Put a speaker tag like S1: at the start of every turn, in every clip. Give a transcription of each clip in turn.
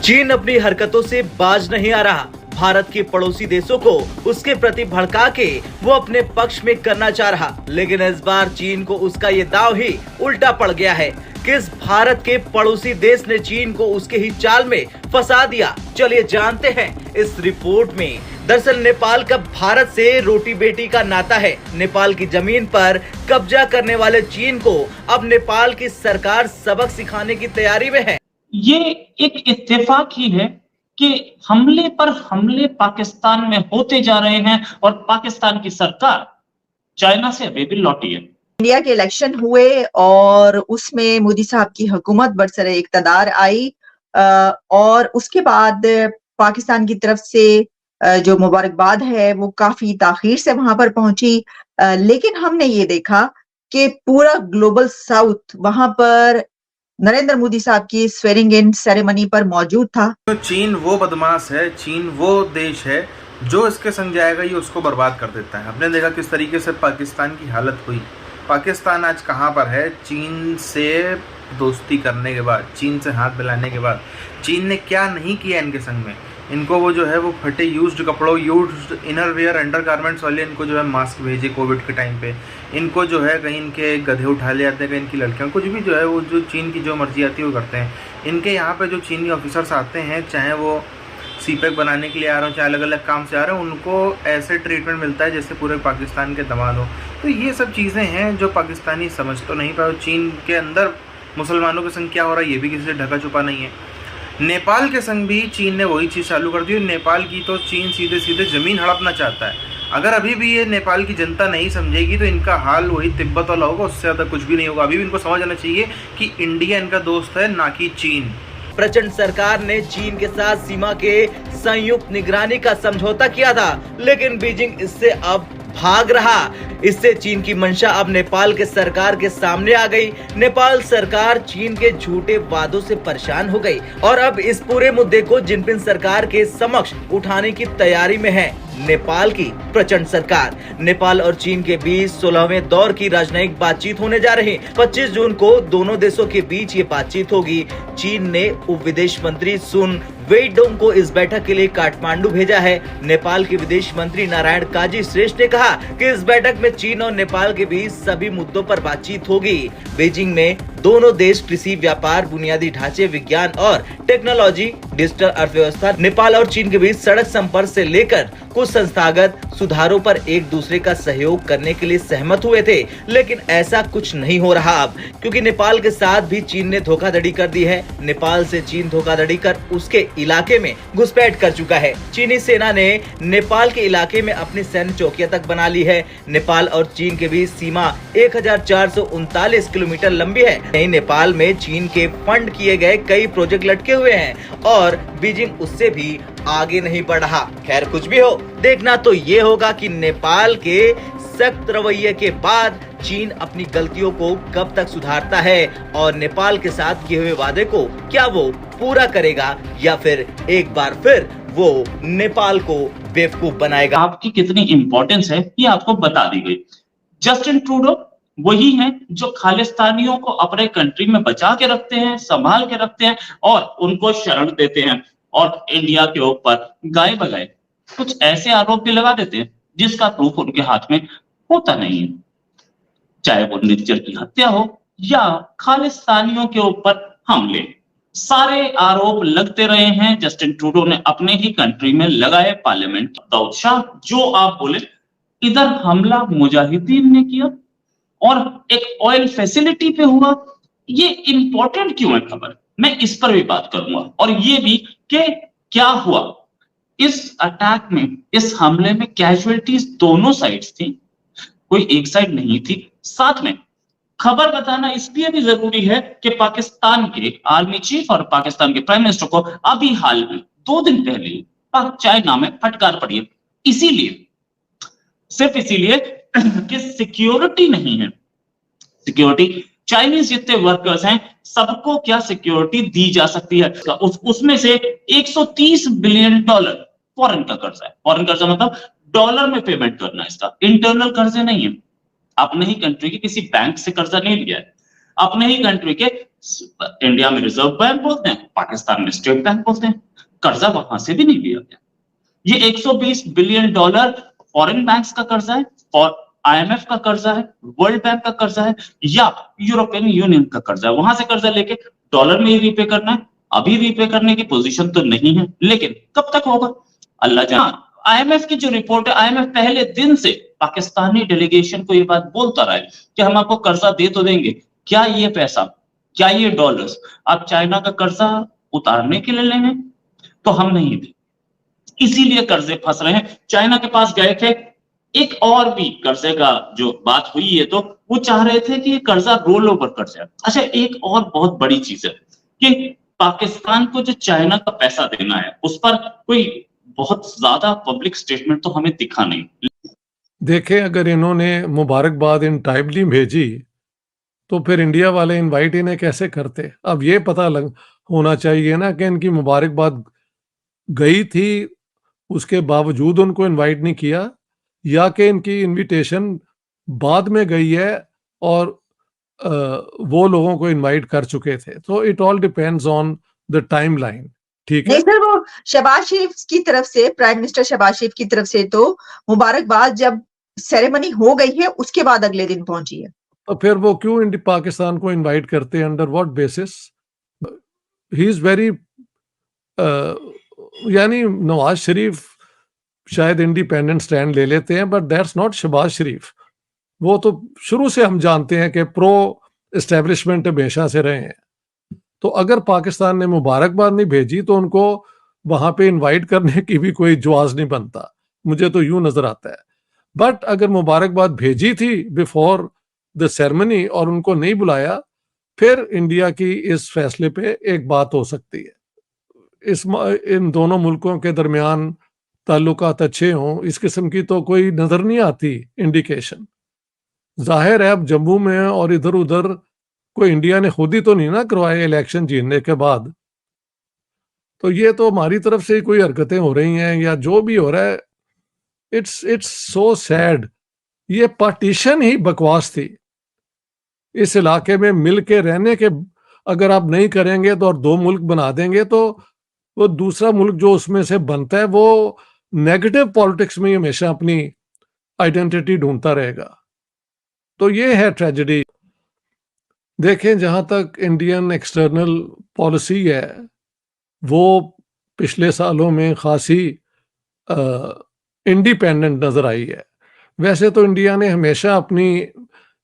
S1: चीन अपनी हरकतों से बाज नहीं आ रहा। भारत के पड़ोसी देशों को उसके प्रति भड़का के वो अपने पक्ष में करना चाह रहा, लेकिन इस बार चीन को उसका ये दांव ही उल्टा पड़ गया है। किस भारत के पड़ोसी देश ने चीन को उसके ही चाल में फंसा दिया, चलिए जानते हैं इस रिपोर्ट में। दरअसल नेपाल का भारत से रोटी बेटी का नाता है। नेपाल की जमीन पर कब्जा करने वाले चीन को अब नेपाल की सरकार सबक सिखाने की तैयारी में है।
S2: ये एक इत्तेफाक ही है कि हमले पर हमले पाकिस्तान में होते जा रहे हैं और पाकिस्तान की सरकार चाइना से अभी भी लौटी है।
S3: इंडिया के इलेक्शन हुए और उसमें मोदी साहब की हुकूमत बरसरे इक़्तिदार आई और उसके बाद पाकिस्तान की तरफ से जो मुबारकबाद है वो काफी ताखीर से वहां पर पहुंची, लेकिन हमने ये देखा कि पूरा ग्लोबल साउथ वहां पर नरेंद्र मोदी साहब की स्वेरिंग इन सेरेमनी पर मौजूद था।
S4: तो चीन वो बदमाश है, चीन वो देश है जो इसके संग जाएगा ये उसको बर्बाद कर देता है। आपने देखा किस तरीके से पाकिस्तान की हालत हुई। पाकिस्तान आज कहाँ पर है? चीन से दोस्ती करने के बाद, चीन से हाथ मिलाने के बाद चीन ने क्या नहीं किया इनके संग में। इनको वो जो है वो फटे यूज्ड कपड़ों, used inner wear, under garments वाले इनको जो है मास्क भेजे कोविड के टाइम पे। इनको जो है कहीं इनके गधे उठा ले जाते हैं, कहीं इनकी लड़कियां, कुछ भी जो है वो जो चीन की जो मर्जी आती है वो करते हैं। इनके यहाँ पे जो चीनी ऑफिसर्स आते हैं, चाहे वो सीपेक बनाने के लिए आ रहे हो, चाहे अलग अलग काम से आ रहे हो, उनको ऐसे ट्रीटमेंट मिलता है जैसे पूरे पाकिस्तान के दमाद हो। तो ये सब चीज़ें हैं जो पाकिस्तानी समझ तो नहीं पाए। चीन के अंदर मुसलमानों के संग क्या हो रहा है ये भी किसी से ढका छुपा नहीं है। नेपाल के संग भी चीन ने वही चीज़ चालू कर दी। नेपाल की तो चीन सीधे सीधे ज़मीन हड़पना चाहता है। अगर अभी भी ये नेपाल की जनता नहीं समझेगी तो इनका हाल वही तिब्बत वाला होगा, उससे ज़्यादा कुछ भी नहीं होगा। अभी भी इनको समझ आना चाहिए कि इंडिया इनका दोस्त है, ना कि चीन।
S1: प्रचंड सरकार ने चीन के साथ सीमा के संयुक्त निगरानी का समझौता किया था, लेकिन बीजिंग इससे अब भाग रहा। इससे चीन की मंशा अब नेपाल के सरकार के सामने आ गई। नेपाल सरकार चीन के झूठे वादों से परेशान हो गई और अब इस पूरे मुद्दे को जिनपिंग सरकार के समक्ष उठाने की तैयारी में है नेपाल की प्रचंड सरकार। नेपाल और चीन के बीच 16वें दौर की राजनयिक बातचीत होने जा रही। 25 जून को दोनों देशों के बीच ये बातचीत होगी। चीन ने उप विदेश मंत्री सुन वेइडोंग को इस बैठक के लिए काठमांडू भेजा है। नेपाल के विदेश मंत्री नारायण काजी श्रेष्ठ ने कहा कि इस बैठक में चीन और नेपाल के बीच सभी मुद्दों पर बातचीत होगी। बीजिंग में दोनों देश कृषि, व्यापार, बुनियादी ढांचे, विज्ञान और टेक्नोलॉजी, डिजिटल अर्थव्यवस्था, नेपाल और चीन के बीच सड़क संपर्क से लेकर कुछ संस्थागत सुधारों पर एक दूसरे का सहयोग करने के लिए सहमत हुए थे, लेकिन ऐसा कुछ नहीं हो रहा अब, क्योंकि नेपाल के साथ भी चीन ने धोखाधड़ी कर दी है। नेपाल से चीन धोखाधड़ी कर उसके इलाके में घुसपैठ कर चुका है। चीनी सेना ने नेपाल के इलाके में अपनी सैन्य चौकियां तक बना ली है। नेपाल और चीन के बीच सीमा 1439 किलोमीटर लंबी है। नहीं, नेपाल में चीन के फंड किए गए कई प्रोजेक्ट लटके हुए हैं और बीजिंग उससे भी आगे नहीं बढ़ रहा। खैर, कुछ भी हो, देखना तो ये होगा कि नेपाल के सख्त रवैये के बाद चीन अपनी गलतियों को कब तक सुधारता है और नेपाल के साथ किए हुए वादे को क्या वो पूरा करेगा या फिर एक बार फिर वो नेपाल को बेवकूफ बनाएगा।
S2: आपकी कितनी इंपॉर्टेंस है ये आपको बता दी गई। जस्टिन ट्रूडो वही हैं जो खालिस्तानियों को अपने कंट्री में बचा के रखते हैं, संभाल के रखते हैं और उनको शरण देते हैं और इंडिया के ऊपर गाए बगाए कुछ ऐसे आरोप भी लगा देते हैं जिसका प्रूफ उनके हाथ में होता नहीं है। चाहे वो निज्जर की हत्या हो या खालिस्तानियों के ऊपर हमले, सारे आरोप लगते रहे हैं। जस्टिन ट्रूडो ने अपने ही कंट्री में लगाए। पार्लियामेंट दाऊद शाह, जो आप बोले, इधर हमला मुजाहिदीन ने किया और एक ऑयल फैसिलिटी पे हुआ। ये इंपॉर्टेंट क्यों है खबर, मैं इस पर भी बात करूंगा और ये भी कि क्या हुआ इस अटैक में, इस हमले में कैजुअलिटीज दोनों साइड्स थी, कोई एक साइड नहीं थी। साथ में खबर बताना इसलिए भी जरूरी है कि पाकिस्तान के आर्मी चीफ और पाकिस्तान के प्राइम मिनिस्टर को अभी हाल में 2 दिन पहले पाक चाइना में फटकार पड़ी है। इसीलिए, सिर्फ इसीलिए कि सिक्योरिटी नहीं है। सिक्योरिटी चाइनीज जितने वर्कर्स हैं सबको क्या सिक्योरिटी दी जा सकती है, उसमें से 130 बिलियन डॉलर फॉरेन का कर्जा है। फॉरेन कर्जा मतलब डॉलर में पेमेंट करना, इसका इंटरनल कर्जे नहीं है। अपने ही कंट्री के किसी बैंक से कर्जा नहीं लिया है। अपने ही कंट्री के इंडिया में रिजर्व बैंक बोलते हैं, पाकिस्तान में स्टेट बैंक बोलते हैं। कर्जा वहां से भी नहीं लिया गया। ये $120 बिलियन फॉरेन बैंक्स का कर्जा है और IMF का कर्जा है, वर्ल्ड बैंक का कर्जा है या यूरोपियन यूनियन का कर्जा है। वहां से कर्जा लेके डॉलर में ही रीपे करना है। अभी रीपे करने की पोजीशन तो नहीं है, लेकिन कब तक होगा अल्लाह जाने। IMF की जो रिपोर्ट है, IMF पहले दिन से पाकिस्तानी डेलीगेशन को ये बात बोलता रहा है कि हम आपको कर्जा दे तो देंगे, क्या ये पैसा, क्या ये डॉलर्स आप चाइना का कर्जा उतारने के लिए लेंगे? तो हम नहीं देंगे। इसीलिए कर्जे फंस रहे हैं। चाइना के पास गए थे, एक और भी कर्जे का जो बात हुई है, तो वो चाह रहे थे कि ये कर्जा रोल ओवर कर जाए। अच्छा, एक और बहुत बड़ी चीज है कि पाकिस्तान को जो चाइना का पैसा देना है, उस पर कोई बहुत ज्यादा पब्लिक स्टेटमेंट तो हमें दिखा नहीं।
S5: देखें, अगर इन्होंने मुबारकबाद इन टाइमली भेजी तो फिर इंडिया वाले इनवाइट इन्हें कैसे करते? अब ये पता होना चाहिए ना कि इनकी मुबारकबाद गई थी, उसके बावजूद उनको इनवाइट नहीं किया, या कि इनकी इनविटेशन बाद में गई है और वो लोगों को इनवाइट कर चुके थे। तो it all depends on the timeline. ठीक है,
S3: नहीं सर, वो शहबाज शरीफ की तरफ से, प्राइम मिनिस्टर शहबाज शरीफ की तरफ से तो मुबारकबाद जब सेरेमनी हो गई है उसके बाद अगले दिन पहुंची है।
S5: तो फिर वो क्यों पाकिस्तान को इनवाइट करते हैं? Under what basis? He is very, यानी नवाज शरीफ शायद इंडिपेंडेंट स्टैंड ले लेते हैं, बट दैट्स नॉट शहबाज शरीफ। वो तो शुरू से हम जानते हैं कि प्रो एस्टेब्लिशमेंट हमेशा से रहे हैं। तो अगर पाकिस्तान ने मुबारकबाद नहीं भेजी तो उनको वहां पे इनवाइट करने की भी कोई जवाज नहीं बनता, मुझे तो यूं नजर आता है। बट अगर मुबारकबाद भेजी थी बिफोर द सेरेमनी और उनको नहीं बुलाया, फिर इंडिया की इस फैसले पे एक बात हो सकती है। इन दोनों मुल्कों के दरमियान ताल्लुकात अच्छे हों, इस किस्म की तो कोई नजर नहीं आती इंडिकेशन। जाहिर है अब जम्मू में और इधर उधर कोई इंडिया ने खुद ही तो नहीं ना करवाए इलेक्शन जीतने के बाद। तो ये तो हमारी तरफ से कोई हरकतें हो रही हैं या जो भी हो रहा है, इट्स सो सैड। ये पार्टीशन ही बकवास थी। इस इलाके में मिल के रहने के अगर आप नहीं करेंगे तो और दो मुल्क बना देंगे तो वो दूसरा मुल्क जो उसमें से बनता है वो नेगेटिव पॉलिटिक्स में हमेशा अपनी आइडेंटिटी ढूंढता रहेगा। तो ये है ट्रेजेडी। देखें, जहां तक इंडियन एक्सटर्नल पॉलिसी है वो पिछले सालों में खासी इंडिपेंडेंट नजर आई है। वैसे तो इंडिया ने हमेशा अपनी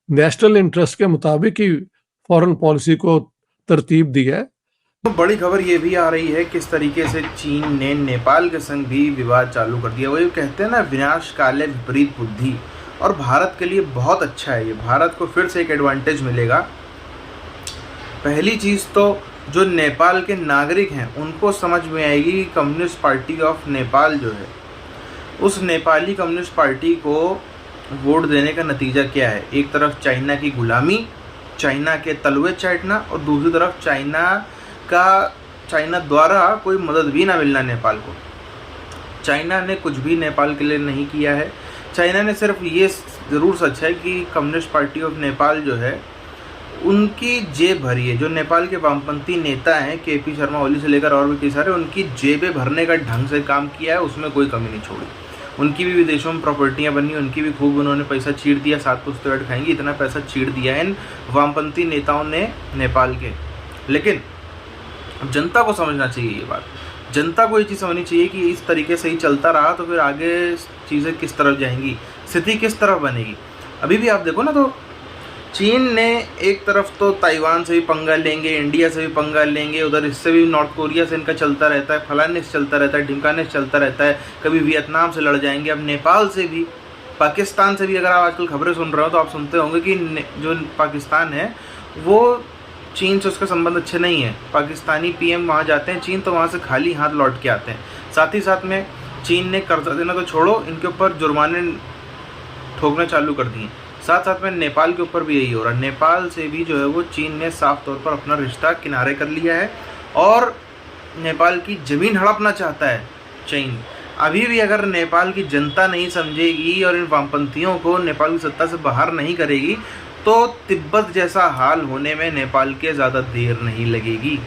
S5: नेशनल इंटरेस्ट के मुताबिक ही फॉरेन पॉलिसी को तरतीब दी है।
S4: तो बड़ी खबर ये भी आ रही है किस तरीके से चीन ने नेपाल के संग भी विवाद चालू कर दिया। वो ये कहते हैं ना, विनाश काले विपरीत बुद्धि, और भारत के लिए बहुत अच्छा है ये। भारत को फिर से एक एडवांटेज मिलेगा। पहली चीज़ तो जो नेपाल के नागरिक हैं उनको समझ में आएगी कि कम्युनिस्ट पार्टी ऑफ नेपाल जो है, उस नेपाली कम्युनिस्ट पार्टी को वोट देने का नतीजा क्या है। एक तरफ चाइना की गुलामी, चाइना के तलवे चाटना, और दूसरी तरफ चाइना द्वारा कोई मदद भी ना मिलना नेपाल को। चाइना ने कुछ भी नेपाल के लिए नहीं किया है। चाइना ने सिर्फ ये ज़रूर सच है कि कम्युनिस्ट पार्टी ऑफ नेपाल जो है उनकी जेब भरी है। जो नेपाल के वामपंथी नेता हैं, KP शर्मा ओली से लेकर और भी कई सारे, उनकी जेबें भरने का ढंग से काम किया है, उसमें कोई कमी नहीं छोड़ी। उनकी भी विदेशों में प्रॉपर्टियां बनी, उनकी भी खूब उन्होंने पैसा छीड़ दिया। 7 पुश्ते बैठ खाएंगी, इतना पैसा छीड़ दिया है इन वामपंथी नेताओं ने नेपाल के। लेकिन अब जनता को समझना चाहिए ये बात। जनता को ये चीज़ समझनी चाहिए कि इस तरीके से ही चलता रहा तो फिर आगे चीज़ें किस तरफ जाएंगी, स्थिति किस तरफ बनेगी। अभी भी आप देखो ना, तो चीन ने एक तरफ तो ताइवान से भी पंगा लेंगे, इंडिया से भी पंगा लेंगे, उधर इससे भी नॉर्थ कोरिया से इनका चलता रहता है, फलाने से चलता रहता है, ढिमकाने से चलता रहता है, कभी वियतनाम से लड़ जाएंगे, अब नेपाल से भी, पाकिस्तान से भी। अगर आप आजकल खबरें सुन रहे हो तो आप सुनते होंगे कि जो पाकिस्तान है वो चीन से उसका संबंध अच्छे नहीं है। पाकिस्तानी PM वहाँ जाते हैं चीन तो वहाँ से खाली हाथ लौट के आते हैं। साथ ही साथ में चीन ने कर्जा देना तो छोड़ो, इनके ऊपर जुर्माने ठोकना चालू कर दिए। साथ साथ में नेपाल के ऊपर भी यही हो रहा है। नेपाल से भी जो है वो चीन ने साफ तौर पर अपना रिश्ता किनारे कर लिया है और नेपाल की ज़मीन हड़पना चाहता है चीन। अभी भी अगर नेपाल की जनता नहीं समझेगी और इन वामपंथियों को नेपाल की सत्ता से बाहर नहीं करेगी तो तिब्बत जैसा हाल होने में नेपाल के ज़्यादा देर नहीं लगेगी।